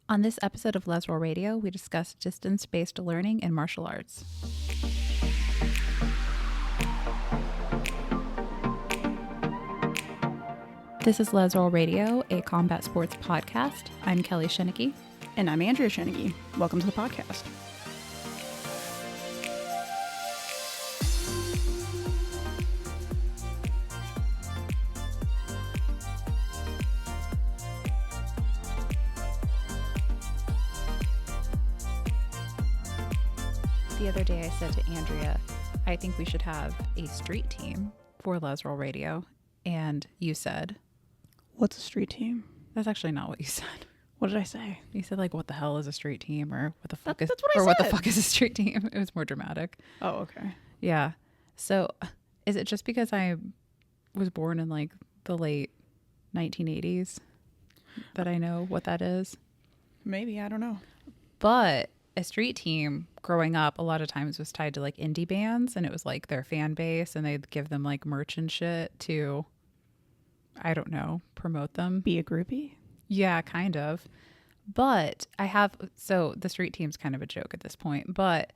On this episode of Les Roll Radio, we discuss distance-based learning in martial arts. This is Les Roll Radio, a combat sports podcast. I'm Kelly Shinnicky. And I'm Andrea Shinnicky. Welcome to the podcast. The other day I said to Andrea, I think we should have a street team for Les Roll Radio. And you said... What's a street team? That's actually not what you said. What did I say? You said like, what the hell is a street team? Or what the fuck That's what I said. what the fuck is a street team? It was more dramatic. Oh, okay. Yeah. So is it just because I was born in like the late 1980s that I know what that is? Maybe, I don't know. But a street team growing up a lot of times was tied to like indie bands, and it was like their fan base, and they'd give them like merch and shit to, I don't know, promote them. Be a groupie? Yeah, kind of. But so the street team's kind of a joke at this point, but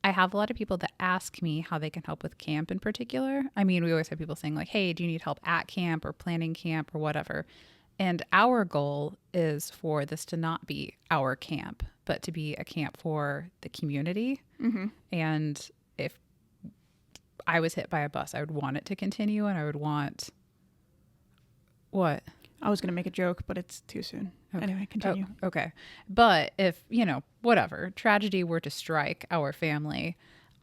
I have a lot of people that ask me how they can help with camp in particular. I mean, we always have people saying like, hey, do you need help at camp or planning camp or whatever? And our goal is for this to not be our camp, but to be a camp for the community. Mm-hmm. And if I was hit by a bus, I would want it to continue, and I would want... What? I was going to make a joke, but it's too soon. Okay. Anyway, continue. Oh, okay. But if, whatever, tragedy were to strike our family,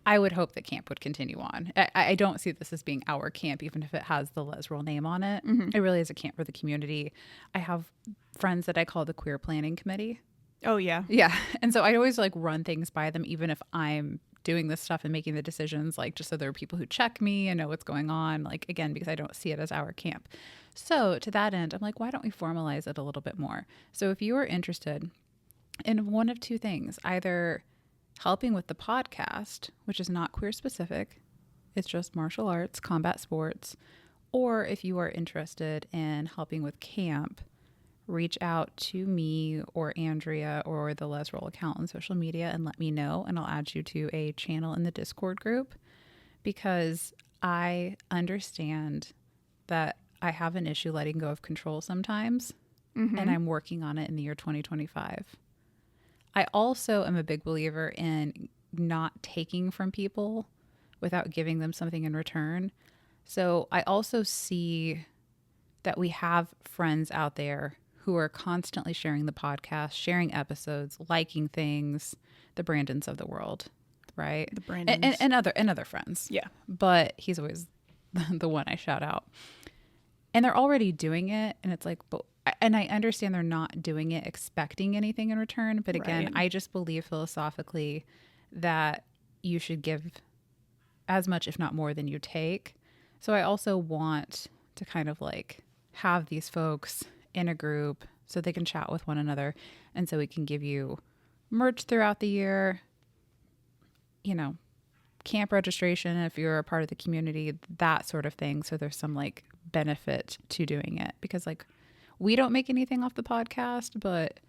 I would hope that camp would continue on. I don't see this as being our camp, even if it has the Les Roll name on it. Mm-hmm. It really is a camp for the community. I have friends that I call the Queer Planning Committee. Oh, yeah. Yeah. And so I always like run things by them, even if I'm doing this stuff and making the decisions, like just so there are people who check me and know what's going on, like again, because I don't see it as our camp. So to that end, I'm like, why don't we formalize it a little bit more? So if you are interested in one of two things, either helping with the podcast, which is not queer specific, it's just martial arts, combat sports, or if you are interested in helping with camp, reach out to me or Andrea or the Les Roll account on social media and let me know, and I'll add you to a channel in the Discord group, because I understand that I have an issue letting go of control sometimes, Mm-hmm. and I'm working on it in the year 2025. I also am a big believer in not taking from people without giving them something in return. So I also see that we have friends out there who are constantly sharing the podcast, sharing episodes, liking things, the Brandons of the world, right? The Brandons. And other friends. Yeah. But he's always the one I shout out. And they're already doing it, and it's like, and I understand they're not doing it expecting anything in return, but again, Right. I just believe philosophically that you should give as much, if not more, than you take. So I also want to kind of like have these folks in a group so they can chat with one another, and so we can give you merch throughout the year, camp registration if you're a part of the community, that sort of thing. So there's some like benefit to doing it, because like we don't make anything off the podcast, but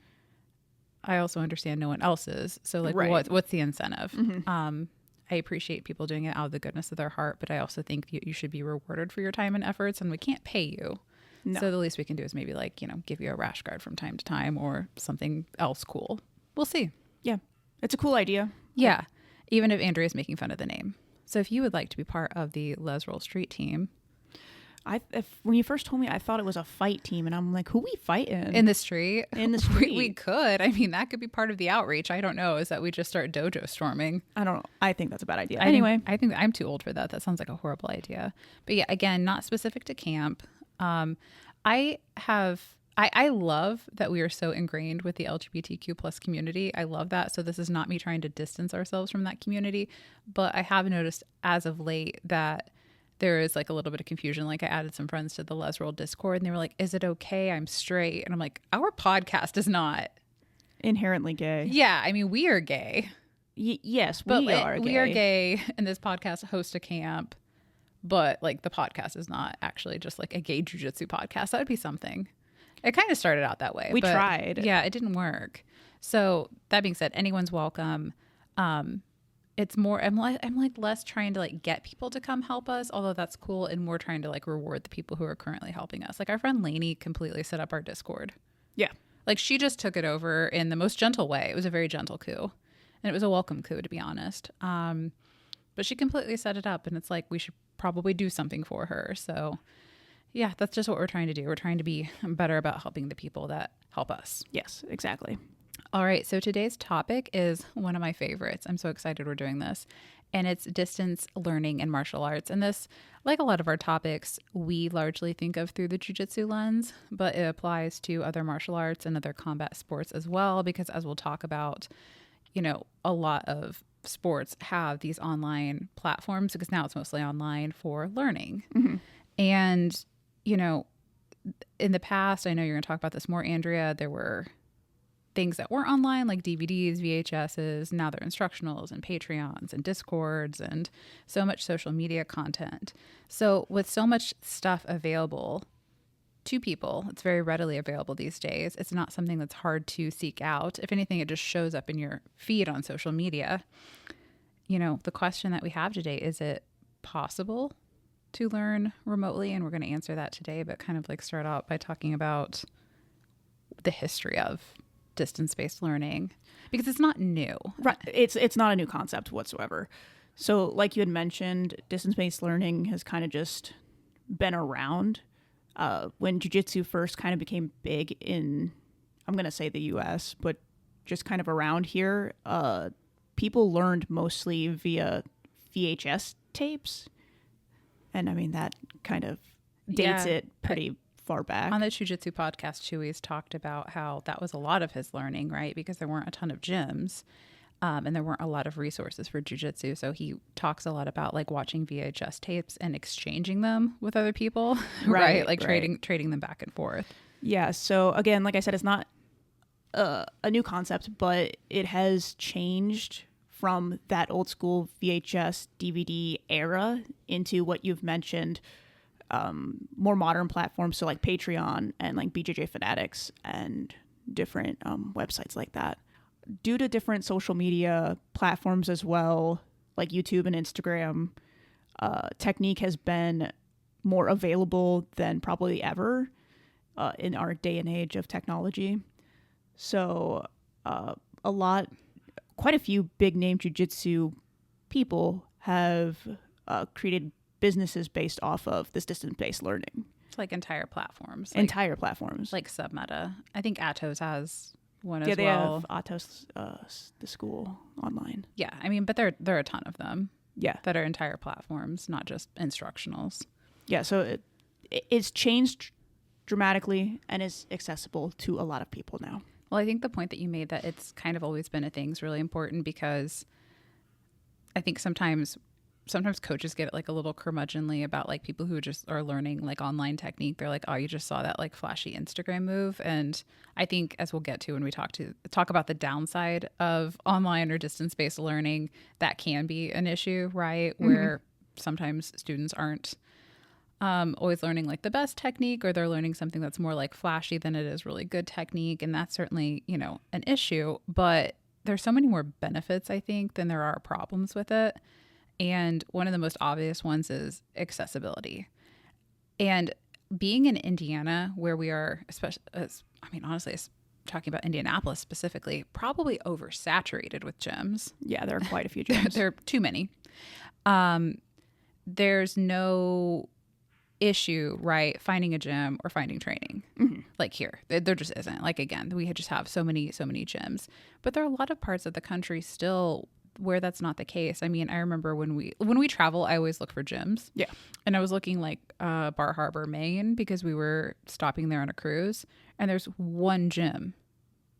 I also understand no one else is. So like Right. what's the incentive? Mm-hmm. I appreciate people doing it out of the goodness of their heart, but I also think you should be rewarded for your time and efforts, and we can't pay you. No. So the least we can do is maybe like, give you a rash guard from time to time or something else cool. We'll see. Yeah. It's a cool idea. Yeah. Even if Andrea's making fun of the name. So if you would like to be part of the Les Roll Street team. When you first told me, I thought it was a fight team, and I'm like, who we fighting? In the street? In the street. We could. I mean, that could be part of the outreach. I don't know. Is that we just start dojo storming? I don't know. I think that's a bad idea. I think I'm too old for that. That sounds like a horrible idea. But yeah, again, not specific to camp. I love that we are so ingrained with the LGBTQ plus community. I love that. So this is not me trying to distance ourselves from that community, but I have noticed as of late that there is like a little bit of confusion. Like I added some friends to the Les Roll Discord, and they were like, is it okay? I'm straight. And I'm like, our podcast is not Inherently gay. Yeah. I mean, we are gay. Yes, But we are gay. we are gay, and this podcast hosts a camp, but like the podcast is not actually just like a gay jiu-jitsu podcast. That would be something. It kind of started out that way. We but tried. Yeah, it didn't work. So that being said, anyone's welcome. It's more, I'm like less trying to like get people to come help us, although that's cool, and more trying to like reward the people who are currently helping us. Like our friend Lainey completely set up our Discord. Yeah. Like she just took it over in the most gentle way. It was a very gentle coup, and it was a welcome coup, to be honest. But she completely set it up, and it's like we should probably do something for her. So yeah, that's just what we're trying to do. We're trying to be better about helping the people that help us. Yes, exactly. All right, so today's topic is one of my favorites. I'm so excited we're doing this. And it's distance learning and martial arts. And this, like a lot of our topics, we largely think of through the jiu-jitsu lens, but it applies to other martial arts and other combat sports as well, because as we'll talk about, you know, a lot of sports have these online platforms, because now it's mostly online for learning. Mm-hmm. And, you know, in the past, I know you're going to talk about this more, Andrea, there were things that weren't online, like DVDs, VHSs. Now they're instructionals and Patreons and Discords and so much social media content. So with so much stuff available to people, it's very readily available these days. It's not something that's hard to seek out. If anything, it just shows up in your feed on social media. You know, the question that we have today, is it possible to learn remotely? And we're going to answer that today, but kind of like start out by talking about the history of distance-based learning, because it's not new. Right. It's not a new concept whatsoever. So like you had mentioned, distance-based learning has kind of just been around. When jiu-jitsu first kind of became big in, I'm going to say the US, but just kind of around here, people learned mostly via VHS tapes. And I mean, that kind of dates it pretty far back. On the Jiu-Jitsu podcast, Chewy's talked about how that was a lot of his learning, right? Because there weren't a ton of gyms, and there weren't a lot of resources for Jiu-Jitsu. So he talks a lot about like watching VHS tapes and exchanging them with other people, right? Like trading them back and forth. Yeah. So again, like I said, it's not a new concept, but it has changed from that old school VHS DVD era into what you've mentioned, more modern platforms, so like Patreon and like BJJ Fanatics and different websites like that. Due to different social media platforms as well, like YouTube and Instagram, technique has been more available than probably ever in our day and age of technology. So quite a few big name jiu-jitsu people have created businesses based off of this distance-based learning. It's like entire platforms. Entire platforms. Like Submeta. I think Atos has one as well. Yeah, they have Atos, the school, online. Yeah, I mean, but there are a ton of them. Yeah. That are entire platforms, not just instructionals. Yeah, so it's changed dramatically and is accessible to a lot of people now. Well, I think the point that you made, that it's kind of always been a thing, is really important, because I think sometimes coaches get like a little curmudgeonly about like people who just are learning like online technique. They're like, oh, you just saw that like flashy Instagram move. And I think, as we'll get to when we talk about the downside of online or distance-based learning, that can be an issue, right? Mm-hmm. Where sometimes students aren't always learning like the best technique, or they're learning something that's more like flashy than it is really good technique. And that's certainly, you know, an issue, but there's so many more benefits, I think, than there are problems with it. And one of the most obvious ones is accessibility. And being in Indiana, where we are, especially, honestly, talking about Indianapolis specifically, probably oversaturated with gyms. Yeah, there are quite a few gyms. There are too many. There's no issue, right, finding a gym or finding training. Mm-hmm. Like here, there just isn't. Like, again, we just have so many gyms. But there are a lot of parts of the country still where that's not the case. I mean, I remember when we travel, I always look for gyms. Yeah. And I was looking like Bar Harbor, Maine, because we were stopping there on a cruise, and there's one gym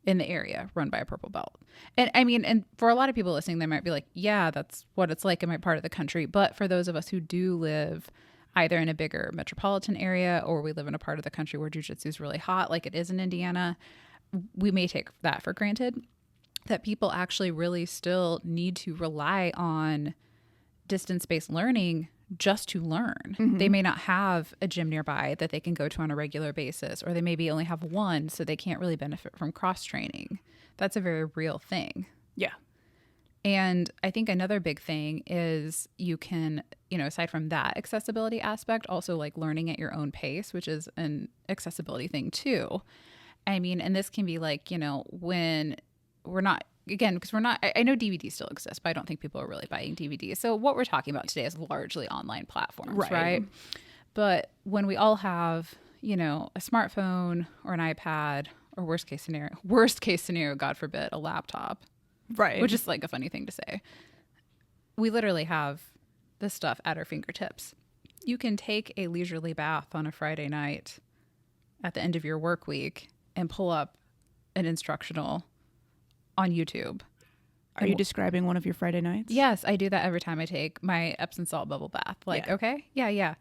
in the area run by a purple belt. And I mean, and for a lot of people listening, they might be like, yeah, that's what it's like in my part of the country. But for those of us who do live either in a bigger metropolitan area, or we live in a part of the country where jiu-jitsu is really hot, like it is in Indiana, we may take that for granted, that people actually really still need to rely on distance-based learning just to learn. They may not have a gym nearby that they can go to on a regular basis, or they maybe only have one, so they can't really benefit from cross training. That's a very real thing. Yeah. And I think another big thing is you can, aside from that accessibility aspect, also like learning at your own pace, which is an accessibility thing too. I mean, and this can be like, when we're not, again, because we're not, I know DVDs still exist, but I don't think people are really buying DVDs. So what we're talking about today is largely online platforms, right? But when we all have, a smartphone or an iPad, or worst case scenario, God forbid, a laptop, Right. which is like a funny thing to say. We literally have this stuff at our fingertips. You can take a leisurely bath on a Friday night at the end of your work week and pull up an instructional on YouTube. Are you describing one of your Friday nights? Yes, I do that every time I take my Epsom salt bubble bath. Like, okay, yeah.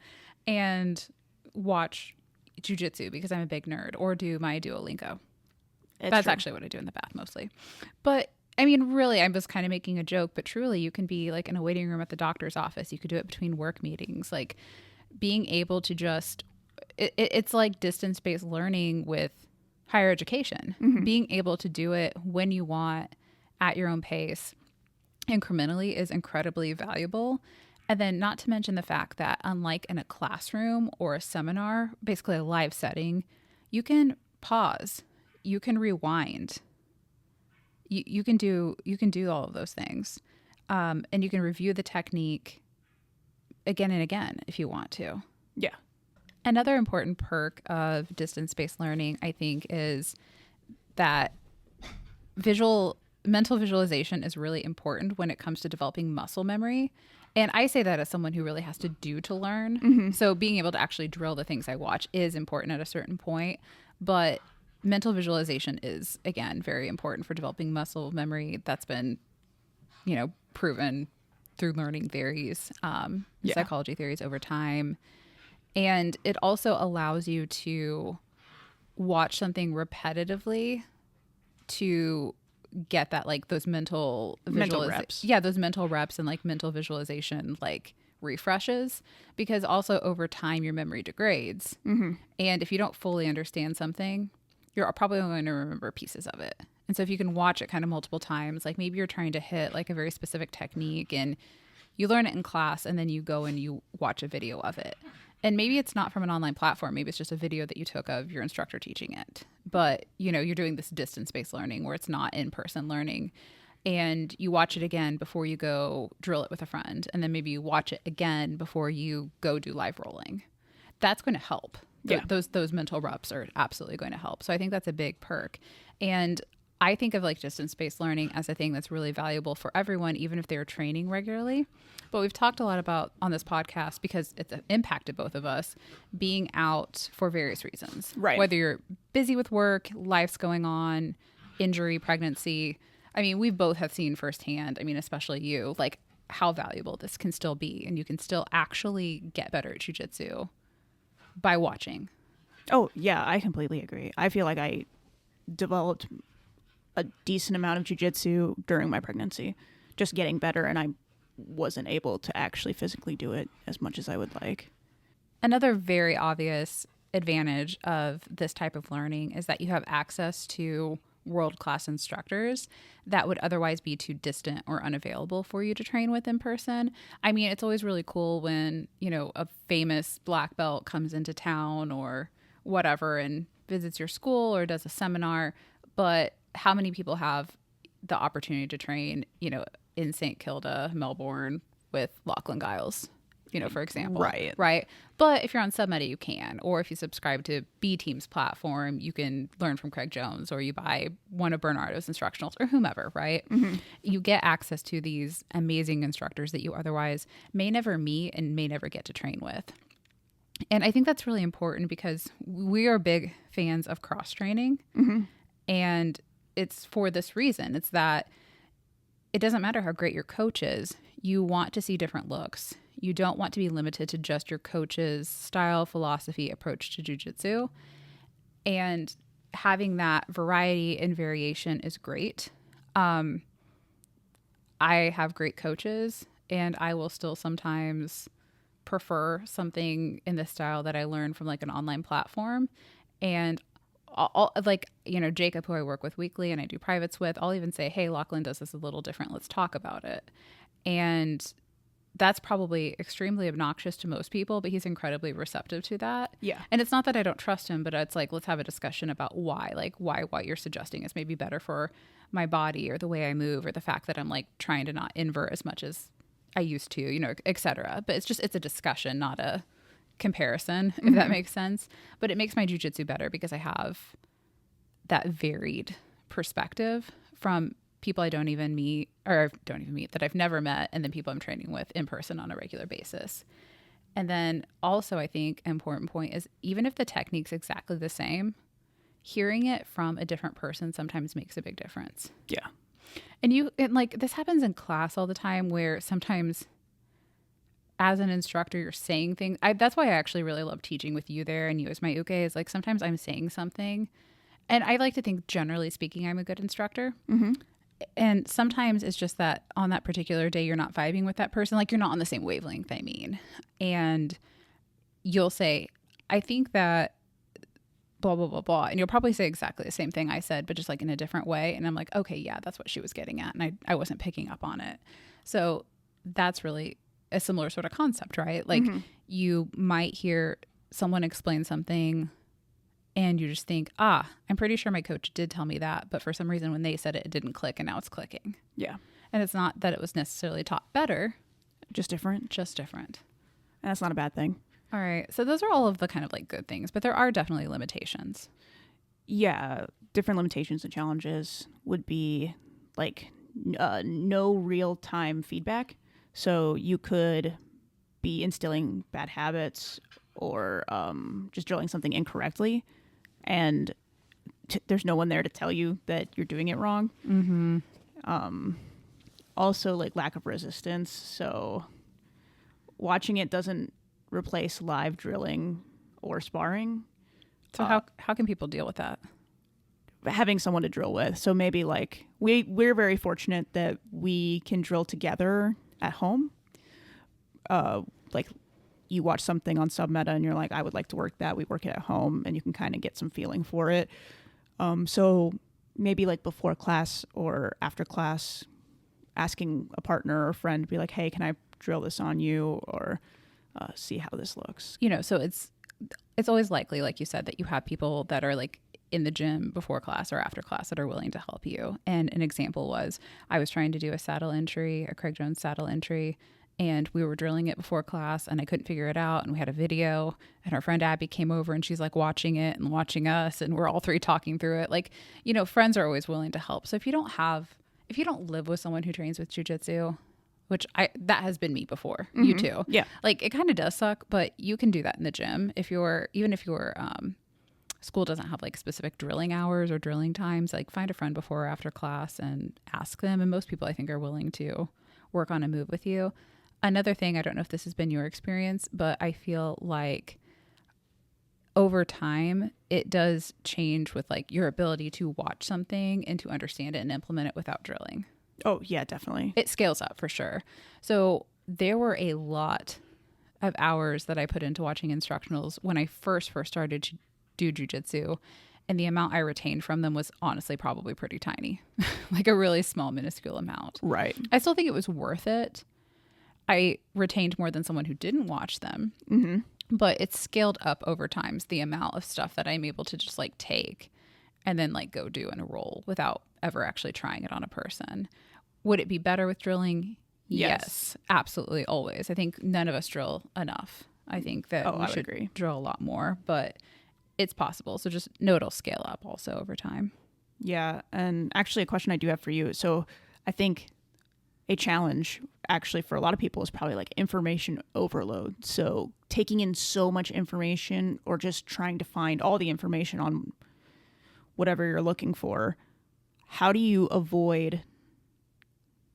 And watch jiu-jitsu because I'm a big nerd, or do my Duolingo. That's true. Actually what I do in the bath mostly. But I mean, really, I was kind of making a joke, but truly you can be like in a waiting room at the doctor's office. You could do it between work meetings. Like being able to just, it's like distance-based learning with higher education. Being able to do it when you want at your own pace incrementally is incredibly valuable. And then not to mention the fact that unlike in a classroom or a seminar, basically a live setting, you can pause, you can rewind. You can do all of those things, and you can review the technique again and again if you want to. Yeah. Another important perk of distance-based learning, I think, is that mental visualization is really important when it comes to developing muscle memory. And I say that as someone who really has to do to learn. So being able to actually drill the things I watch is important at a certain point, but mental visualization is, again, very important for developing muscle memory. That's been, proven through learning theories, psychology theories over time. And it also allows you to watch something repetitively to get that, like those mental reps. Yeah, those mental reps and like mental visualization, like refreshes, because also over time your memory degrades. And if you don't fully understand something, you're probably only going to remember pieces of it. And so if you can watch it kind of multiple times, like maybe you're trying to hit like a very specific technique and you learn it in class and then you go and you watch a video of it. And maybe it's not from an online platform. Maybe it's just a video that you took of your instructor teaching it. But, you're doing this distance-based learning where it's not in-person learning. And you watch it again before you go drill it with a friend. And then maybe you watch it again before you go do live rolling. That's going to help. Yeah. Those mental reps are absolutely going to help. So I think that's a big perk. And I think of like distance-based learning as a thing that's really valuable for everyone, even if they're training regularly. But we've talked a lot about on this podcast, because it's impacted both of us, being out for various reasons. Right. Whether you're busy with work, life's going on, injury, pregnancy. I mean, we both have seen firsthand, especially you, like how valuable this can still be. And you can still actually get better at jiu-jitsu by watching. Oh, yeah, I completely agree. I feel like I developed a decent amount of jiu-jitsu during my pregnancy, just getting better, and I wasn't able to actually physically do it as much as I would like. Another very obvious advantage of this type of learning is that you have access to world-class instructors that would otherwise be too distant or unavailable for you to train with in person. I mean, it's always really cool when, a famous black belt comes into town or whatever and visits your school or does a seminar, but how many people have the opportunity to train, in St. Kilda, Melbourne with Lachlan Giles, for example. Right. But if you're on Submeta, you can. Or if you subscribe to B Team's platform, you can learn from Craig Jones, or you buy one of Bernardo's instructionals, or whomever, right? You get access to these amazing instructors that you otherwise may never meet and may never get to train with. And I think that's really important because we are big fans of cross-training. And it's for this reason. It's that it doesn't matter how great your coach is. You want to see different looks. You don't want to be limited to just your coach's style, philosophy, approach to jiu-jitsu. And having that variety and variation is great. I have great coaches, and I will still sometimes prefer something in the style that I learned from like an online platform. And like, Jacob, who I work with weekly and I do privates with, I'll even say, hey, Lachlan does this a little different. Let's talk about it. And that's probably extremely obnoxious to most people, but he's incredibly receptive to that. Yeah. And it's not that I don't trust him, but it's like, let's have a discussion about why what you're suggesting is maybe better for my body or the way I move or the fact that I'm like trying to not invert as much as I used to, et cetera. But it's a discussion, not a comparison, if that makes sense. But it makes my jiu-jitsu better because I have that varied perspective from people I don't even meet that I've never met, and then people I'm training with in person on a regular basis. And then also, I think an important point is even if the technique's exactly the same, hearing it from a different person sometimes makes a big difference. Yeah. And like this happens in class all the time where sometimes as an instructor, you're saying things. That's why I actually really love teaching with you there and you as my uke is like sometimes I'm saying something. And I like to think, generally speaking, I'm a good instructor. Mm-hmm. And sometimes it's just that on that particular day, you're not vibing with that person. Like you're not on the same wavelength, I mean. And you'll say, I think that blah, blah, blah, blah. And you'll probably say exactly the same thing I said, but just like in a different way. And I'm like, okay, yeah, that's what she was getting at. And I wasn't picking up on it. So that's really a similar sort of concept, right? Like you might hear someone explain something and you just think, I'm pretty sure my coach did tell me that. But for some reason, when they said it, it didn't click and now it's clicking. Yeah. And it's not that it was necessarily taught better. Just different. Just different. And that's not a bad thing. All right. So those are all of the kind of like good things, but there are definitely limitations. Yeah. Different limitations and challenges would be like no real-time feedback. So you could be instilling bad habits or just drilling something incorrectly, and there's no one there to tell you that you're doing it wrong. Mm-hmm. Also, like lack of resistance. So watching it doesn't replace live drilling or sparring. So how can people deal with that? Having someone to drill with. So maybe like we're very fortunate that we can drill together at home. Like you watch something on Submeta and you're like, I would like to work that. We work it at home and you can kind of get some feeling for it. So maybe like before class or after class, asking a partner or a friend to be like, hey, can I drill this on you or see how this looks? So it's always likely, like you said, that you have people that are like in the gym before class or after class that are willing to help you. And an example was I was trying to do a Craig Jones saddle entry, and we were drilling it before class and I couldn't figure it out. And we had a video and our friend Abby came over and she's like watching it and watching us and we're all three talking through it. Like, friends are always willing to help. So if you don't live with someone who trains with jiu-jitsu, which that has been me before, you too. Yeah. Like it kind of does suck, but you can do that in the gym. Even if your school doesn't have like specific drilling hours or drilling times, like find a friend before or after class and ask them. And most people I think are willing to work on a move with you. Another thing, I don't know if this has been your experience, but I feel like over time, it does change with like your ability to watch something and to understand it and implement it without drilling. Oh, yeah, definitely. It scales up for sure. So there were a lot of hours that I put into watching instructionals when I first started to do jiu-jitsu, and the amount I retained from them was honestly probably pretty tiny, like a really small, minuscule amount. Right. I still think it was worth it. I retained more than someone who didn't watch them, but it's scaled up over time, the amount of stuff that I'm able to just like take and then like go do in a roll without ever actually trying it on a person. Would it be better with drilling? Yes, absolutely, always. I think none of us drill enough. I think that we should agree. Drill a lot more, but it's possible. So just know it'll scale up also over time. Yeah, and actually a question I do have for you. So I think a challenge actually for a lot of people is probably like information overload. So taking in so much information or just trying to find all the information on whatever you're looking for. How do you avoid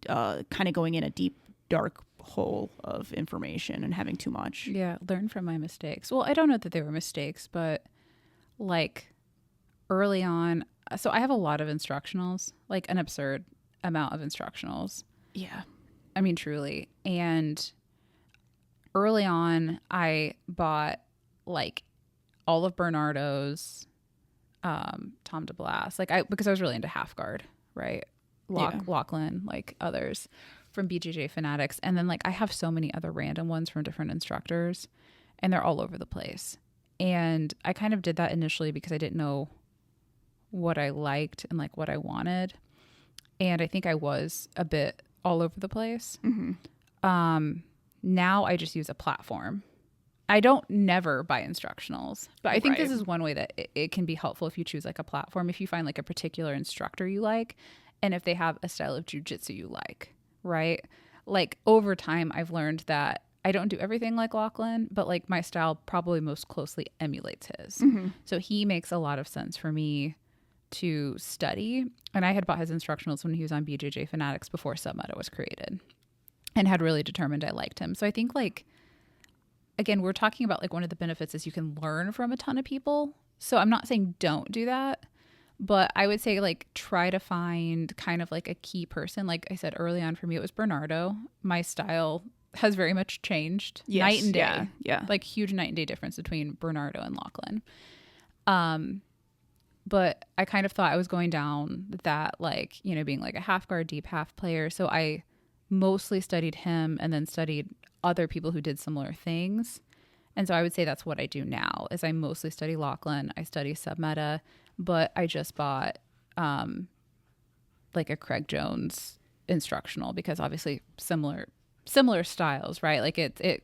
kind of going in a deep, dark hole of information and having too much? Yeah, learn from my mistakes. Well, I don't know that they were mistakes, but like early on, so I have a lot of instructionals, like an absurd amount of instructionals. Yeah. I mean, truly. And early on, I bought like all of Bernardo's, Tom DeBlas, because I was really into half guard, right? Lachlan, like others from BJJ Fanatics. And then like I have so many other random ones from different instructors, and they're all over the place. And I kind of did that initially because I didn't know what I liked and like what I wanted. And I think I was a bit all over the place. Now I just use a platform. I don't never buy instructionals, but I think this is one way that it can be helpful if you choose like a platform, if you find like a particular instructor you like, and if they have a style of jiu-jitsu you like, right? Like over time, I've learned that I don't do everything like Lachlan, but like my style probably most closely emulates his. So he makes a lot of sense for me to study. And I had bought his instructionals when he was on BJJ Fanatics before Submeta was created, and had really determined I liked him. So I think like, again, we're talking about like one of the benefits is you can learn from a ton of people. So I'm not saying don't do that, but I would say like try to find kind of like a key person. Like I said early on, for me, it was Bernardo. My style has very much changed. Night and day. Yeah. Like huge night and day difference between Bernardo and Lachlan. But I kind of thought I was going down that like, you know, being like a half guard deep half player. So I mostly studied him and then studied other people who did similar things. And so I would say that's what I do now is I mostly study Lachlan. I study Submeta, but I just bought like a Craig Jones instructional because obviously similar styles, right? Like it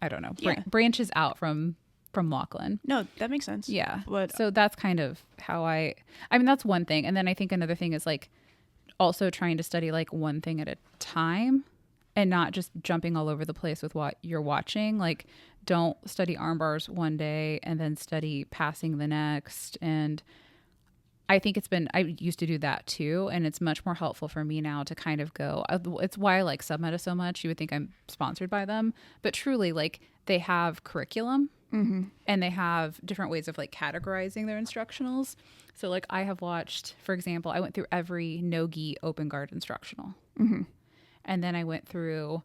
I don't know, branches out from Lachlan. No, that makes sense. Yeah. But so that's kind of how I mean, that's one thing. And then I think another thing is like also trying to study like one thing at a time and not just jumping all over the place with what you're watching. Like don't study armbars one day and then study passing the next. And I think I used to do that too. And it's much more helpful for me now to kind of go, it's why I like Submeta so much. You would think I'm sponsored by them, but truly like they have curriculum. And they have different ways of like categorizing their instructionals. So like I have watched, for example, I went through every no-gi open guard instructional. And then I went through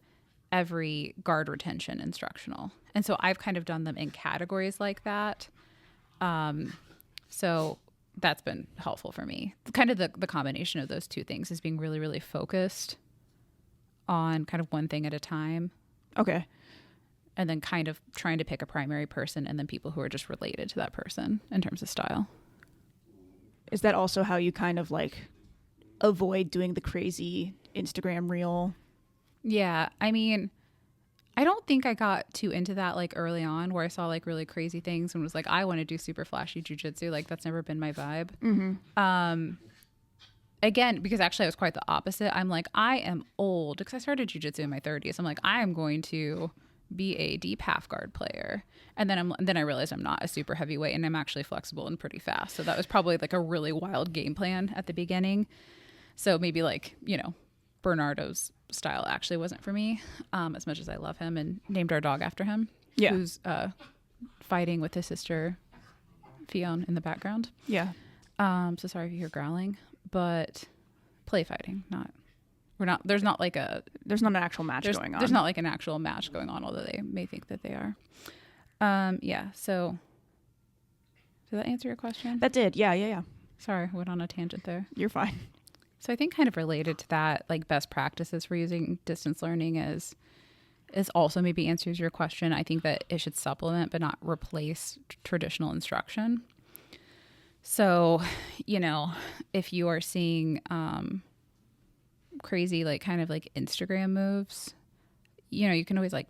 every guard retention instructional. And so I've kind of done them in categories like that. So that's been helpful for me. Kind of the combination of those two things is being really, really focused on kind of one thing at a time. Okay. And then kind of trying to pick a primary person and then people who are just related to that person in terms of style. Is that also how you kind of like avoid doing the crazy Instagram reel? Yeah. I mean, I don't think I got too into that like early on where I saw like really crazy things and was like, I want to do super flashy jujitsu. Like that's never been my vibe. Again, because actually I was quite the opposite. I'm like, I am old because I started jujitsu in my 30s. I'm like, I am going to be a deep half guard player. And then I realized I'm not a super heavyweight and I'm actually flexible and pretty fast. So that was probably like a really wild game plan at the beginning. So maybe like, you know, Bernardo's style actually wasn't for me, as much as I love him and named our dog after him. Yeah. Who's fighting with his sister Fiona in the background. Yeah. So sorry if you hear growling, but play fighting, there's not an actual match going on. There's not like an actual match going on, although they may think that they are. Yeah. So did that answer your question? That did. Yeah. Sorry, I went on a tangent there. You're fine. So I think kind of related to that, like best practices for using distance learning is also maybe answers your question. I think that it should supplement but not replace traditional instruction. So, you know, if you are seeing crazy like kind of like Instagram moves, you know, you can always like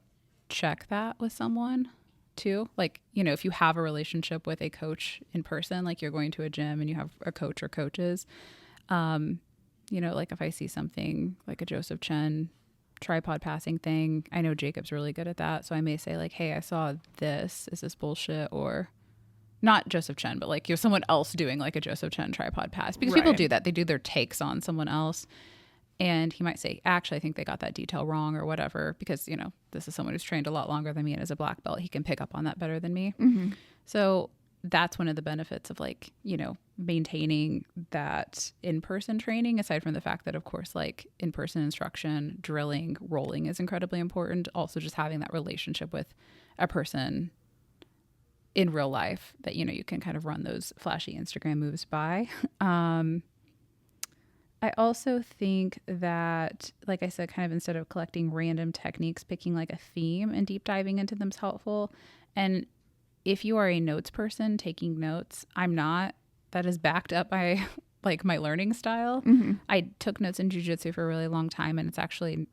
check that with someone too. Like, you know, if you have a relationship with a coach in person, like you're going to a gym and you have a coach or coaches, you know, like if I see something like a Joseph Chen tripod passing thing, I know Jacob's really good at that. So I may say like, hey, I saw this. Is this bullshit? Or not Joseph Chen, but like, you know, someone else doing like a Joseph Chen tripod pass, because people do that. They do their takes on someone else. And he might say, actually, I think they got that detail wrong or whatever, because, you know, this is someone who's trained a lot longer than me and is a black belt. He can pick up on that better than me. So that's one of the benefits of like, maintaining that in-person training, aside from the fact that, of course, like in-person instruction, drilling, rolling is incredibly important. Also just having that relationship with a person in real life that, you can kind of run those flashy Instagram moves by. I also think that, like I said, kind of instead of collecting random techniques, picking like a theme and deep diving into them is helpful. And if you are a notes person, taking notes, I'm not. That is backed up by like my learning style. Mm-hmm. I took notes in jiu-jitsu for a really long time, and it's actually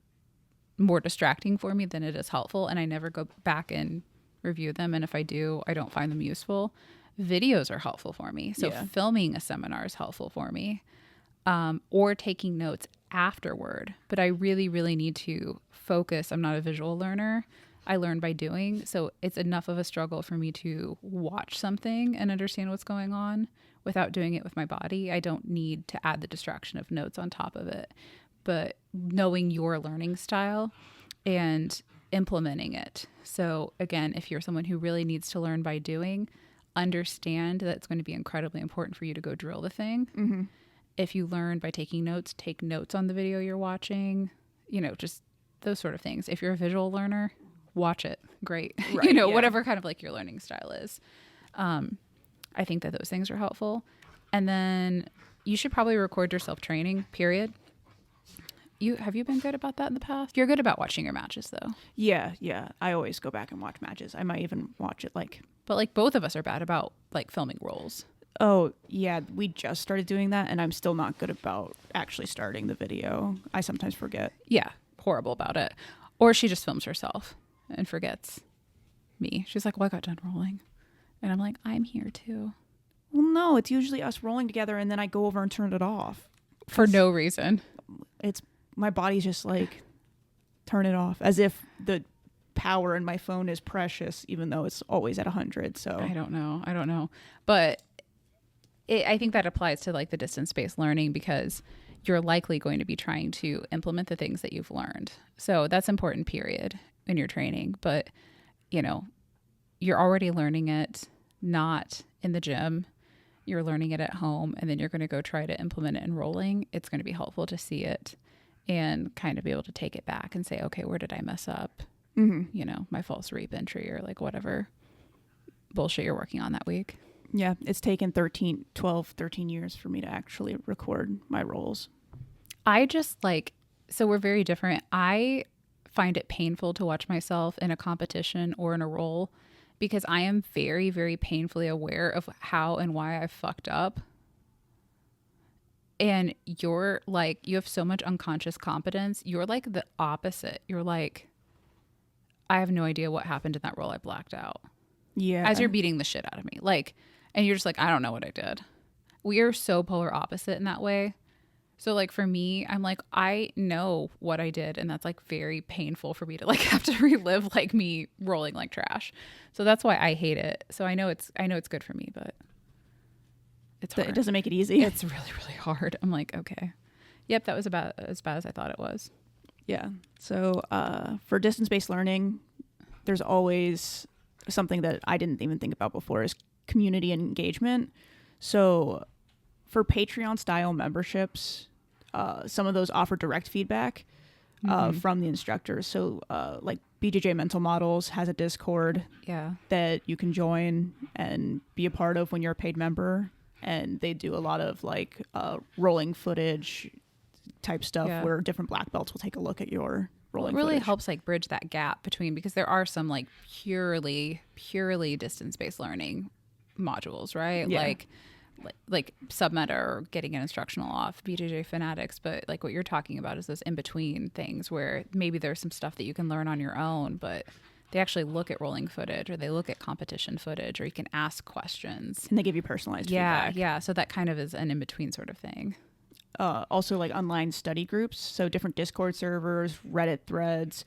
more distracting for me than it is helpful. And I never go back and review them. And if I do, I don't find them useful. Videos are helpful for me. So filming a seminar is helpful for me. Or taking notes afterward. But I really, really need to focus. I'm not a visual learner. I learn by doing. So it's enough of a struggle for me to watch something and understand what's going on without doing it with my body. I don't need to add the distraction of notes on top of it. But knowing your learning style and implementing it. So again, if you're someone who really needs to learn by doing, understand that it's going to be incredibly important for you to go drill the thing. Mm-hmm. If you learn by taking notes, take notes on the video you're watching, just those sort of things. If you're a visual learner, watch it. Great. Right, whatever kind of like your learning style is. I think that those things are helpful. And then you should probably record your self-training, period. Have you been good about that in the past? You're good about watching your matches though. Yeah. I always go back and watch matches. I might even watch it But like both of us are bad about like filming rolls. Oh, yeah, we just started doing that, and I'm still not good about actually starting the video. I sometimes forget. Yeah, horrible about it. Or she just films herself and forgets me. She's like, well, I got done rolling. And I'm like, I'm here too. Well, no, it's usually us rolling together, and then I go over and turn it off. For no reason. It's my body's just like, turn it off, as if the power in my phone is precious, even though it's always at 100. So I don't know. But I think that applies to like the distance-based learning because you're likely going to be trying to implement the things that you've learned. So that's important, period, in your training. But, you're already learning it not in the gym. You're learning it at home, and then you're going to go try to implement it in rolling. It's going to be helpful to see it and kind of be able to take it back and say, okay, where did I mess up? Mm-hmm. My false reap entry or like whatever bullshit you're working on that week. Yeah, it's taken 13 years for me to actually record my rolls. I just so we're very different. I find it painful to watch myself in a competition or in a roll because I am very, very painfully aware of how and why I fucked up. And you're like, you have so much unconscious competence. You're like the opposite. You're like, I have no idea what happened in that roll. I blacked out. Yeah. As you're beating the shit out of me. And you're just like, I don't know what I did. We are so polar opposite in that way. So like for me, I'm like, I know what I did. And that's like very painful for me to like have to relive like me rolling like trash. So that's why I hate it. So I know it's good for me, but it's hard. It doesn't make it easy. It's really, really hard. I'm like, okay. Yep, that was about as bad as I thought it was. Yeah. So for distance-based learning, there's always something that I didn't even think about before is community and engagement. So for Patreon style memberships, some of those offer direct feedback from the instructors. So like BJJ Mental Models has a Discord that you can join and be a part of when you're a paid member. And they do a lot of like rolling footage type stuff where different black belts will take a look at your rolling really footage. Helps like bridge that gap between, because there are some like purely distance-based learning modules, right? Yeah. Like submeta or getting an instructional off, BJJ Fanatics, but like what you're talking about is those in-between things where maybe there's some stuff that you can learn on your own, but they actually look at rolling footage or they look at competition footage, or you can ask questions. And they give you personalized feedback. Yeah. So that kind of is an in-between sort of thing. Also like online study groups. So different Discord servers, Reddit threads,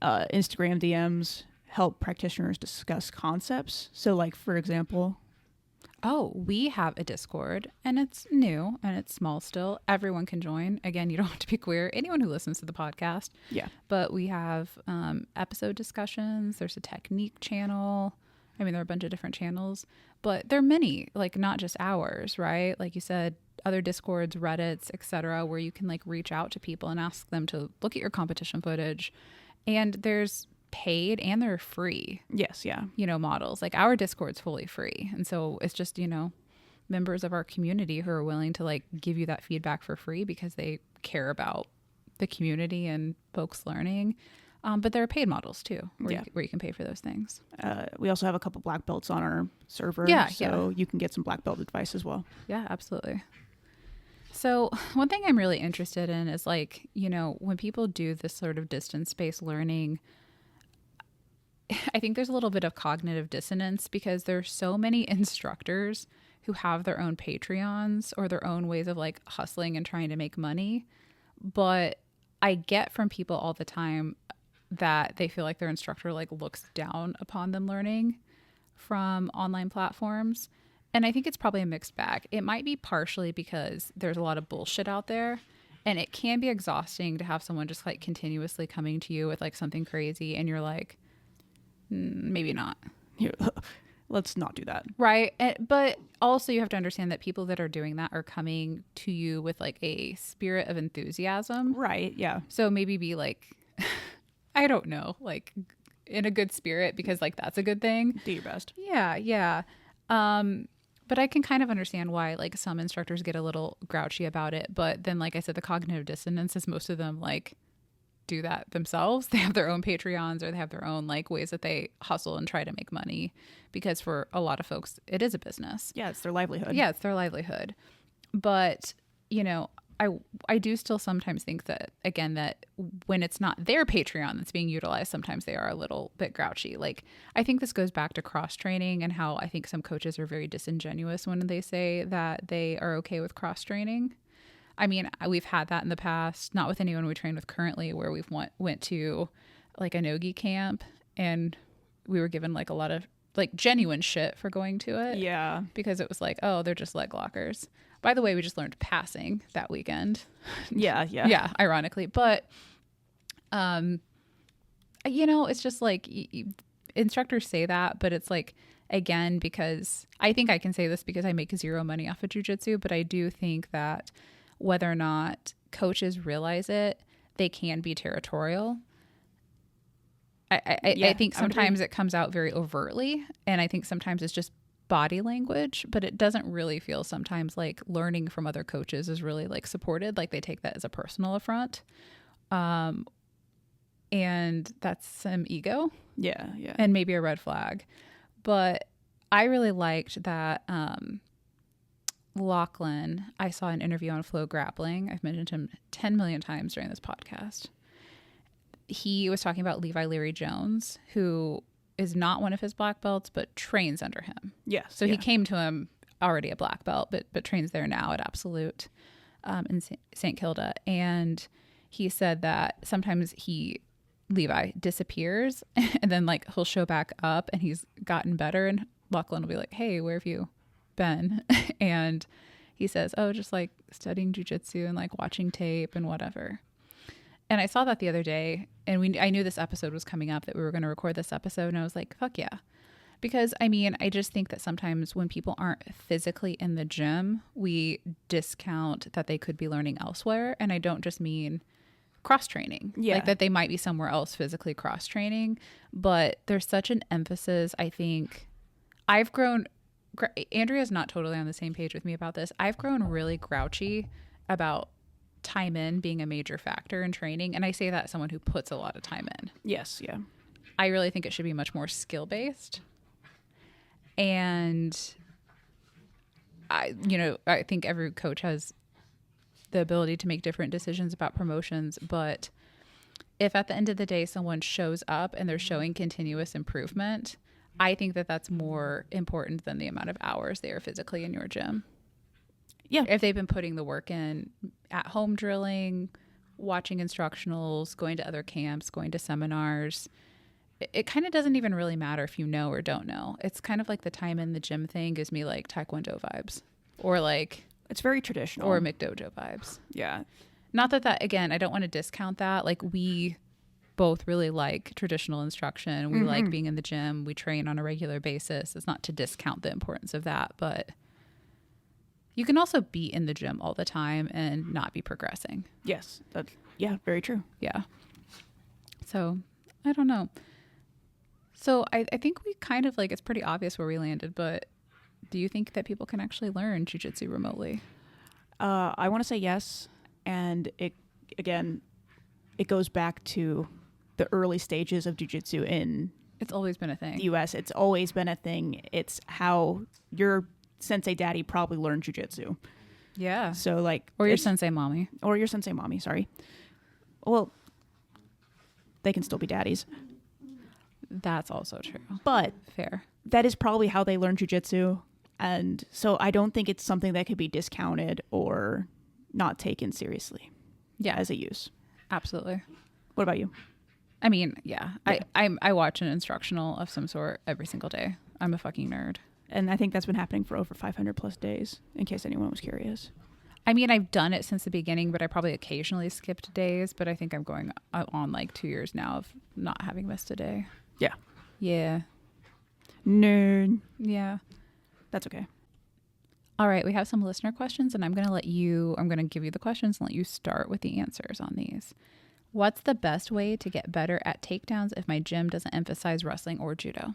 Instagram DMs help practitioners discuss concepts. So like, for example... Oh, we have a Discord, and it's new and it's small still. Everyone can join. Again, you don't have to be queer. Anyone who listens to the podcast. Yeah. But we have episode discussions. There's a technique channel. I mean, there are a bunch of different channels, but there are many, like not just ours, right? Like you said, other Discords, Reddits, etc., where you can like reach out to people and ask them to look at your competition footage. And there's paid and they're free, Yes, yeah. models. Like our Discord's fully free. And so it's just, members of our community who are willing to like give you that feedback for free because they care about the community and folks learning. But there are paid models too, where you can pay for those things. We also have a couple black belts on our server, so you can get some black belt advice as well. Yeah, absolutely. So one thing I'm really interested in is like, when people do this sort of distance-based learning, I think there's a little bit of cognitive dissonance because there's so many instructors who have their own Patreons or their own ways of like hustling and trying to make money. But I get from people all the time that they feel like their instructor like looks down upon them learning from online platforms. And I think it's probably a mixed bag. It might be partially because there's a lot of bullshit out there, and it can be exhausting to have someone just like continuously coming to you with like something crazy and you're like, maybe not. Let's not do that. Right. But also you have to understand that people that are doing that are coming to you with like a spirit of enthusiasm. Right. Yeah. So maybe be like, I don't know, like in a good spirit, because like that's a good thing. Do your best. Yeah. Yeah. But I can kind of understand why like some instructors get a little grouchy about it. But then, like I said, the cognitive dissonance is most of them like do that themselves. They have their own Patreons or they have their own like ways that they hustle and try to make money, because for a lot of folks, it is a business. Yeah. It's their livelihood. Yeah. It's their livelihood. But, I do still sometimes think that, again, that when it's not their Patreon that's being utilized, sometimes they are a little bit grouchy. Like, I think this goes back to cross training and how I think some coaches are very disingenuous when they say that they are okay with cross training. I mean, we've had that in the past, not with anyone we train with currently, where we've went to like a no-gi camp and we were given like a lot of like genuine shit for going to it. Yeah. Because it was like, oh, they're just leg lockers. By the way, we just learned passing that weekend. Yeah. Yeah, ironically. But, it's just like instructors say that, but it's like, again, because I think I can say this because I make zero money off of jiu-jitsu, but I do think that whether or not coaches realize it, they can be territorial. I think sometimes it comes out very overtly, and I think sometimes it's just body language, but it doesn't really feel sometimes like learning from other coaches is really like supported. Like they take that as a personal affront. And that's some ego. Yeah. And maybe a red flag. But I really liked that Lachlan, I saw an interview on Flow Grappling. I've mentioned him 10 million times during this podcast. He was talking about Levi Leary Jones, who is not one of his black belts, but trains under him. Yes. So he came to him already a black belt, but trains there now at Absolute in St. Kilda. And he said that sometimes Levi disappears and then like he'll show back up and he's gotten better, and Lachlan will be like, hey, where have you been? And he says, oh, just like studying jiu-jitsu and like watching tape and whatever. And I saw that the other day, and I knew this episode was coming up, that we were going to record this episode, and I was like, fuck yeah. Because, I mean, I just think that sometimes when people aren't physically in the gym, we discount that they could be learning elsewhere. And I don't just mean cross-training. Yeah. Like that they might be somewhere else physically cross-training. But there's such an emphasis, I think. I've grown... Andrea's not totally on the same page with me about this. I've grown really grouchy about time in being a major factor in training. And I say that as someone who puts a lot of time in. Yes, yeah. I really think it should be much more skill-based. And I think every coach has the ability to make different decisions about promotions. But if at the end of the day, someone shows up and they're showing continuous improvement, I think that that's more important than the amount of hours they are physically in your gym. Yeah. If they've been putting the work in at home drilling, watching instructionals, going to other camps, going to seminars, it kind of doesn't even really matter if you know or don't know. It's kind of like the time in the gym thing gives me like Taekwondo vibes, or like it's very traditional, or McDojo vibes. Yeah. Not that again, I don't want to discount that. Like we both really like traditional instruction. We like being in the gym. We train on a regular basis. It's not to discount the importance of that, but you can also be in the gym all the time and not be progressing. Yes. Yeah, very true. Yeah. So I don't know. So I think we kind of like, it's pretty obvious where we landed, but do you think that people can actually learn jiu-jitsu remotely? I want to say yes. And it goes back to the early stages of jiu-jitsu in It's always been a thing. the U.S. It's always been a thing. It's how your sensei daddy probably learned jiu-jitsu. Yeah. So like, Or your sensei mommy. or your sensei mommy, sorry. Well, they can still be daddies. That's also true. But Fair. that is probably how they learn jiu-jitsu. And so I don't think it's something that could be discounted or not taken seriously Yeah. as a use. Absolutely. What about you? I mean, yeah. I watch an instructional of some sort every single day. I'm a fucking nerd. And I think that's been happening for over 500 plus days, in case anyone was curious. I mean, I've done it since the beginning, but I probably occasionally skipped days. But I think I'm going on like 2 years now of not having missed a day. Yeah. Yeah. Nerd. Yeah. That's okay. All right. We have some listener questions, and I'm going to give you the questions and let you start with the answers on these. What's the best way to get better at takedowns if my gym doesn't emphasize wrestling or judo?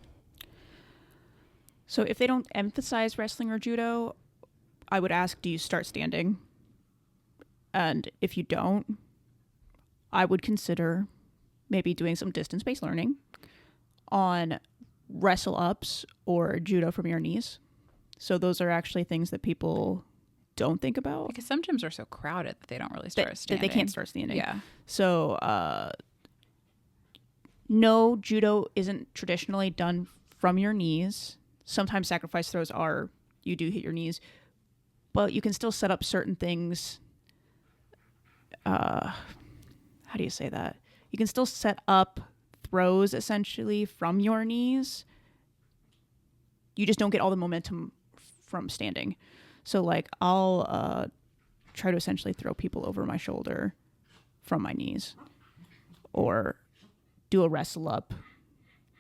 So if they don't emphasize wrestling or judo, I would ask, do you start standing? And if you don't, I would consider maybe doing some distance-based learning on wrestle ups or judo from your knees. So those are actually things that people don't think about. Because some gyms are so crowded that they don't really start standing. They can't start standing. Yeah. So no, judo isn't traditionally done from your knees. Sometimes sacrifice throws are, you do hit your knees, but you can still set up certain things. How do you say that? You can still set up throws essentially from your knees. You just don't get all the momentum from standing. So like I'll try to essentially throw people over my shoulder from my knees, or do a wrestle up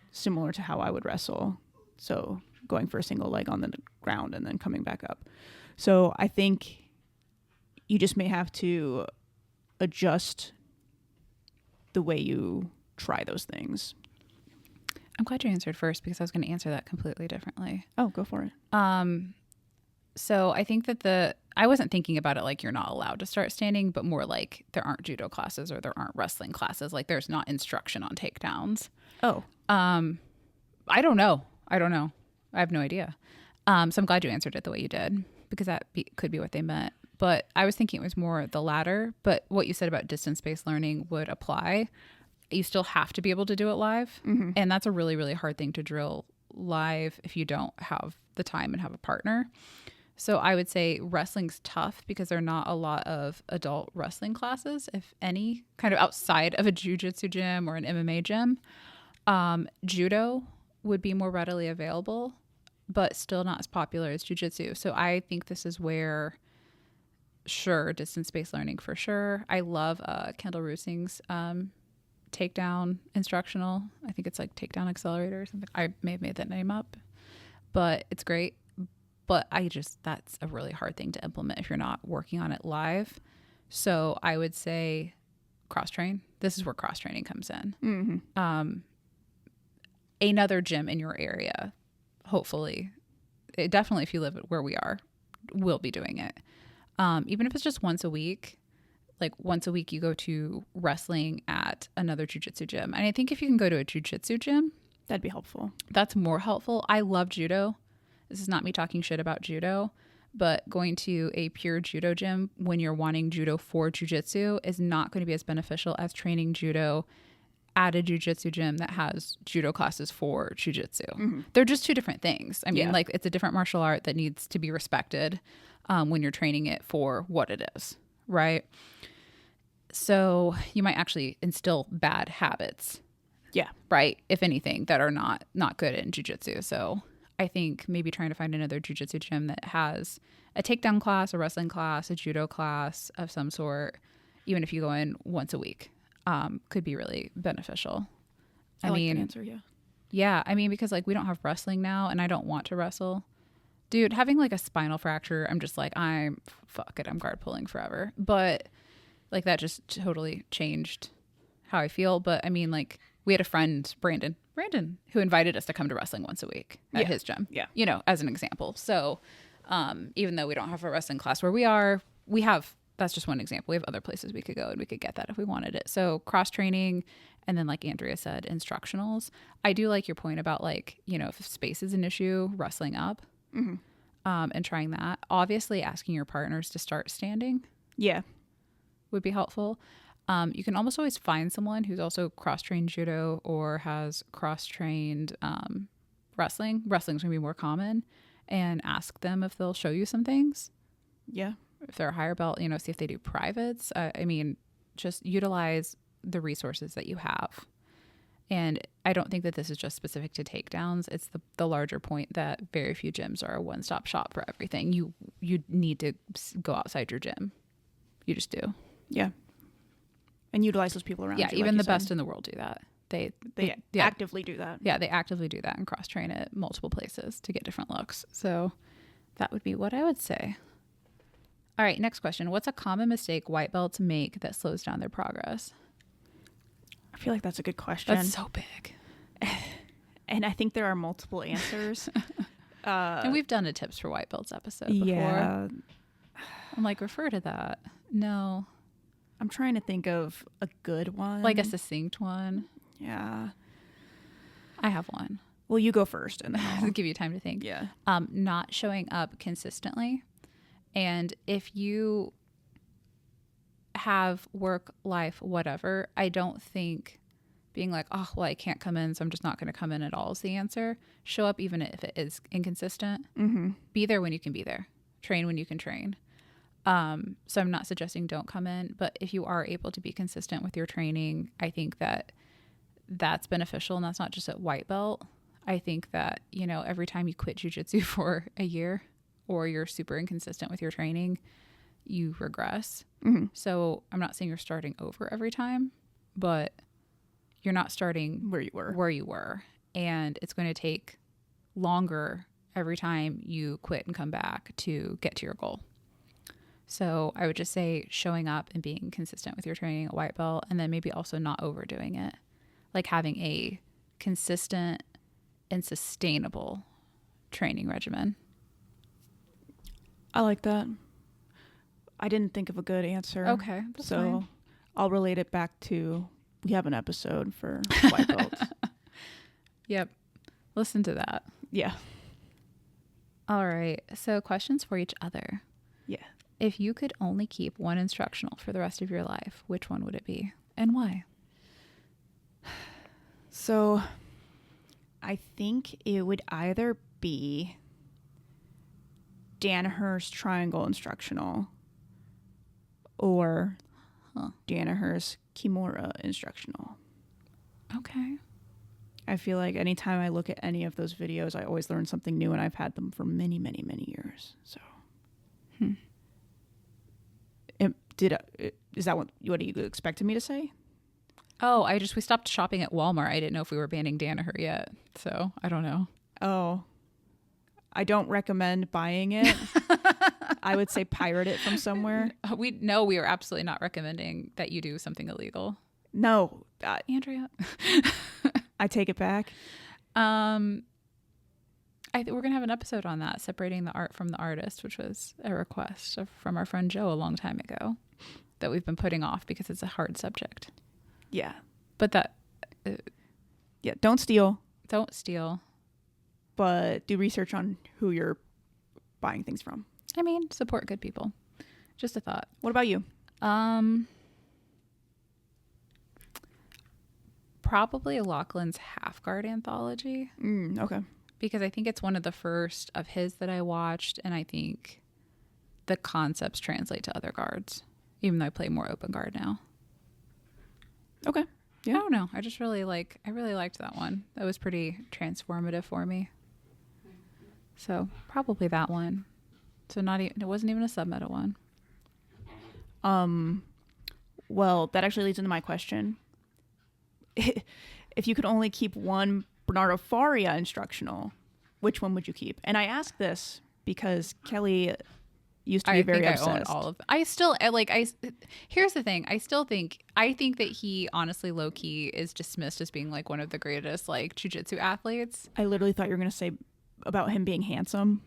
similar to how I would wrestle. So going for a single leg on the ground and then coming back up. So I think you just may have to adjust the way you try those things. I'm glad you answered first because I was going to answer that completely differently. Oh, go for it. So I think that I wasn't thinking about it like you're not allowed to start standing, but more like there aren't judo classes or there aren't wrestling classes. Like there's not instruction on takedowns. Oh. I don't know. I have no idea. So I'm glad you answered it the way you did because could be what they meant. But I was thinking it was more the latter. But what you said about distance-based learning would apply. You still have to be able to do it live. Mm-hmm. And that's a really, really hard thing to drill live if you don't have the time and have a partner. So I would say wrestling's tough because there are not a lot of adult wrestling classes, if any, kind of outside of a jiu-jitsu gym or an MMA gym. Judo would be more readily available, but still not as popular as jiu-jitsu. So I think this is where, sure, distance-based learning for sure. I love Kendall Rusing's takedown instructional. I think it's like takedown accelerator or something. I may have made that name up, but it's great. But that's a really hard thing to implement if you're not working on it live. So I would say cross-train. This is where cross-training comes in. Mm-hmm. Another gym in your area, hopefully, definitely if you live where we are, will be doing it. Even if it's just once a week, like once a week you go to wrestling at another jiu-jitsu gym. And I think if you can go to a jiu-jitsu gym, that'd be helpful. That's more helpful. I love judo. This is not me talking shit about judo, but going to a pure judo gym when you're wanting judo for jiu-jitsu is not going to be as beneficial as training judo at a jiu-jitsu gym that has judo classes for jiu-jitsu. Mm-hmm. They're just two different things. I mean, like it's a different martial art that needs to be respected when you're training it for what it is, right? So you might actually instill bad habits. Yeah. Right? If anything, that are not good in jiu-jitsu. So I think maybe trying to find another jiu-jitsu gym that has a takedown class, a wrestling class, a judo class of some sort, even if you go in once a week. could be really beneficial. I like that answer, yeah. Yeah, I mean, because like we don't have wrestling now and I don't want to wrestle. Dude, having like a spinal fracture, I'm just like, fuck it, I'm guard pulling forever. But like that just totally changed how I feel. But I mean, like we had a friend, Brandon, who invited us to come to wrestling once a week at his gym. Yeah. You know, as an example. So even though we don't have a wrestling class where we have, that's just one example. We have other places we could go and we could get that if we wanted it. So cross training. And then like Andrea said, instructionals. I do like your point about like, you know, if space is an issue, wrestling up. Mm-hmm. And trying that. Obviously, asking your partners to start standing. Yeah. Would be helpful. You can almost always find someone who's also cross-trained judo or has cross-trained wrestling. Wrestling's going to be more common. And ask them if they'll show you some things. Yeah. If they're a higher belt, you know, see if they do privates. I mean, just utilize the resources that you have. And I don't think that this is just specific to takedowns. It's the larger point that very few gyms are a one-stop shop for everything. You need to go outside your gym. You just do. Yeah. And utilize those people around you. Yeah, even the best in the world do that. They actively do that. Yeah, they actively do that and cross-train at multiple places to get different looks. So that would be what I would say. All right, next question. What's a common mistake white belts make that slows down their progress? I feel like that's a good question. That's so big. And I think there are multiple answers. And we've done a tips for white belts episode before. Yeah. I'm like, refer to that. No. I'm trying to think of a good one. Like a succinct one. Yeah. I have one. Well, you go first and then I'll give you time to think. Yeah. Not showing up consistently. And if you have work, life, whatever, I don't think being like, oh, well, I can't come in, so I'm just not going to come in at all is the answer. Show up even if it is inconsistent. Mm-hmm. Be there when you can be there. Train when you can train. So I'm not suggesting don't come in, but if you are able to be consistent with your training, I think that that's beneficial. And that's not just at white belt. I think that, you know, every time you quit jiu-jitsu for a year or you're super inconsistent with your training, you regress. Mm-hmm. So I'm not saying you're starting over every time, but you're not starting where you were. And it's going to take longer every time you quit and come back to get to your goal. So I would just say showing up and being consistent with your training at white belt, and then maybe also not overdoing it. Like having a consistent and sustainable training regimen. I like that. I didn't think of a good answer. Okay. So fine. I'll relate it back to, we have an episode for white belts. Yep. Listen to that. Yeah. All right. So questions for each other. Yeah. If you could only keep one instructional for the rest of your life, which one would it be and why? So I think it would either be Danaher's triangle instructional or Danaher's Kimura instructional. Okay. I feel like anytime I look at any of those videos, I always learn something new, and I've had them for many, many, many years. So, is that what you expected me to say? Oh, we stopped shopping at Walmart. I didn't know if we were banning Danaher yet, so I don't know. Oh, I don't recommend buying it. I would say pirate it from somewhere. We are absolutely not recommending that you do something illegal. No, Andrea. I take it back. We're gonna have an episode on that, separating the art from the artist, which was a request from our friend Joe a long time ago that we've been putting off because it's a hard subject. Yeah, but don't steal. Don't steal. But do research on who you're buying things from. I mean, support good people. Just a thought. What about you? Probably Lachlan's Half Guard anthology. Okay. Because I think it's one of the first of his that I watched, and I think the concepts translate to other guards, even though I play more open guard now. Okay. Yeah. I don't know. I really liked that one. That was pretty transformative for me. So probably that one. So it wasn't even a submeta one. Well, that actually leads into my question. If you could only keep one Bernardo Faria instructional, which one would you keep? And I ask this because Kelly used to be very obsessed. I own all of them. I still like. Here's the thing. I think that he honestly, low key, is dismissed as being like one of the greatest like jiu-jitsu athletes. I literally thought you were going to say about him being handsome.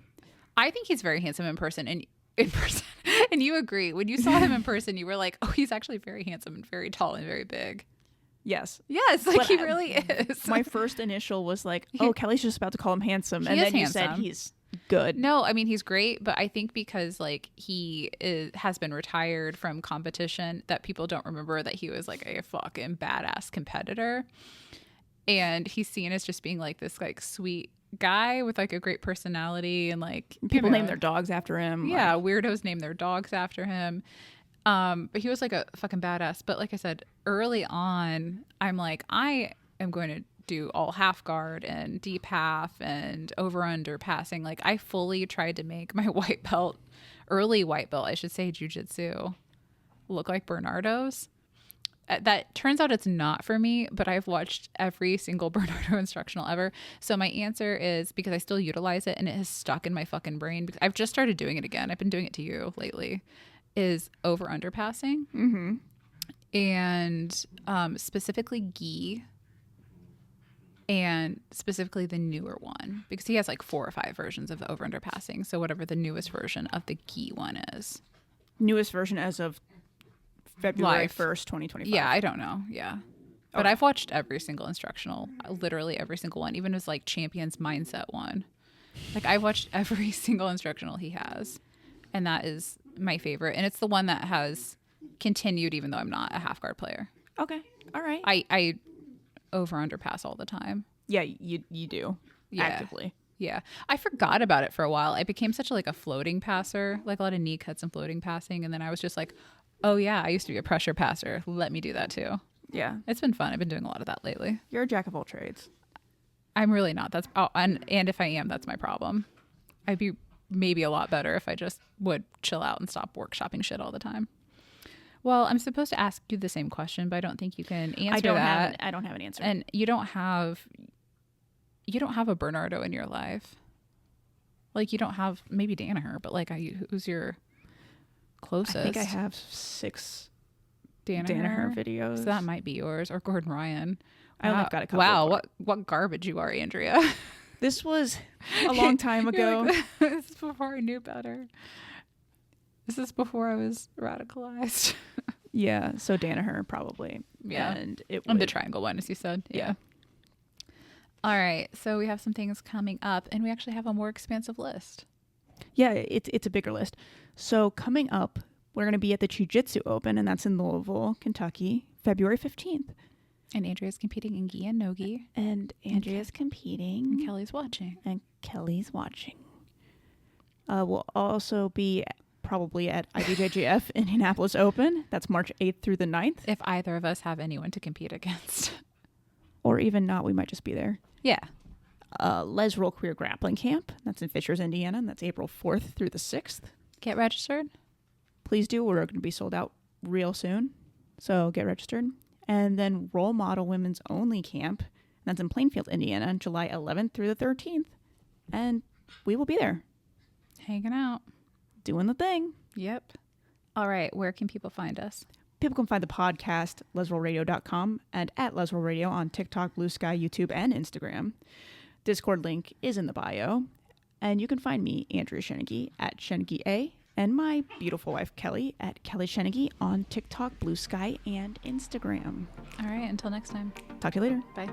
I think he's very handsome in person, and and you agree. When you saw him in person, you were like, oh, he's actually very handsome and very tall and very big. Yes. Yes, like he really is. My first initial was like, oh, Kelly's just about to call him handsome. And then handsome. You said he's good. No, I mean, he's great, but I think because like has been retired from competition, that people don't remember that he was like a fucking badass competitor. And he's seen as just being like this like sweet guy with like a great personality, and like people name their dogs after him. Yeah, weirdos name their dogs after him. But he was like a fucking badass. But like I said, early on, I'm like, I am going to do all half guard and deep half and over under passing. Like I fully tried to make my early white belt, I should say, jiu-jitsu look like Bernardo's. That turns out it's not for me, but I've watched every single Bernardo instructional ever. So my answer is, because I still utilize it and it has stuck in my fucking brain, because I've just started doing it again. I've been doing it to you lately. Is over underpassing, and specifically gi, and specifically the newer one, because he has like 4 or 5 versions of over underpassing. So whatever the newest version of the gi one is, newest version as of February 1st, 2025. Yeah, I don't know. Yeah, but I've watched every single instructional, literally every single one, even his like Champions Mindset one. Like I've watched every single instructional he has, and that is my favorite, and it's the one that has continued even though I'm not a half guard player. Okay, all right. I over underpass all the time. Yeah, you do. Yeah. Actively. Yeah, I forgot about it for a while. I became such a floating passer, like a lot of knee cuts and floating passing, and then I was just like, oh yeah, I used to be a pressure passer. Let me do that too. Yeah, it's been fun. I've been doing a lot of that lately. You're a jack of all trades. I'm really not. That's and if I am, that's my problem. I'd be maybe a lot better if I just would chill out and stop workshopping shit all the time. Well, I'm supposed to ask you the same question, but I don't think you can answer that. I don't have an answer. And you don't have a Bernardo in your life. Like you don't have maybe Danaher, but like who's your closest? I think I have 6 Danaher videos. So that might be yours, or Gordon Ryan. I only got a couple. Wow, what garbage you are, Andrea. This was a long time ago. Like, this is before I knew better. This is before I was radicalized. Yeah, so Danaher probably. Yeah. And the triangle one, as you said. Yeah. All right, so we have some things coming up, and we actually have a more expansive list. Yeah, it's a bigger list. So coming up, we're going to be at the Jiu-Jitsu Open, and that's in Louisville, Kentucky, February 15th. And Andrea's competing in gi and no gi. And Andrea's competing. And Kelly's watching. We'll also be probably at IBJJF Indianapolis Open. That's March 8th through the 9th. If either of us have anyone to compete against. Or even not, we might just be there. Yeah. Les Roll Career Grappling Camp. That's in Fishers, Indiana. And that's April 4th through the 6th. Get registered. Please do. We're going to be sold out real soon. So get registered. And then Role Model Women's Only Camp. That's in Plainfield, Indiana, July 11th through the 13th. And we will be there. Hanging out. Doing the thing. Yep. All right. Where can people find us? People can find the podcast, lesrollradio.com, and at Lesroll Radio on TikTok, Blue Sky, YouTube, and Instagram. Discord link is in the bio. And you can find me, Andrea Sheneggy, at Sheneggy A, and my beautiful wife, Kelly, at Kelly Sheneggy on TikTok, Blue Sky, and Instagram. All right. Until next time. Talk to you later. Bye.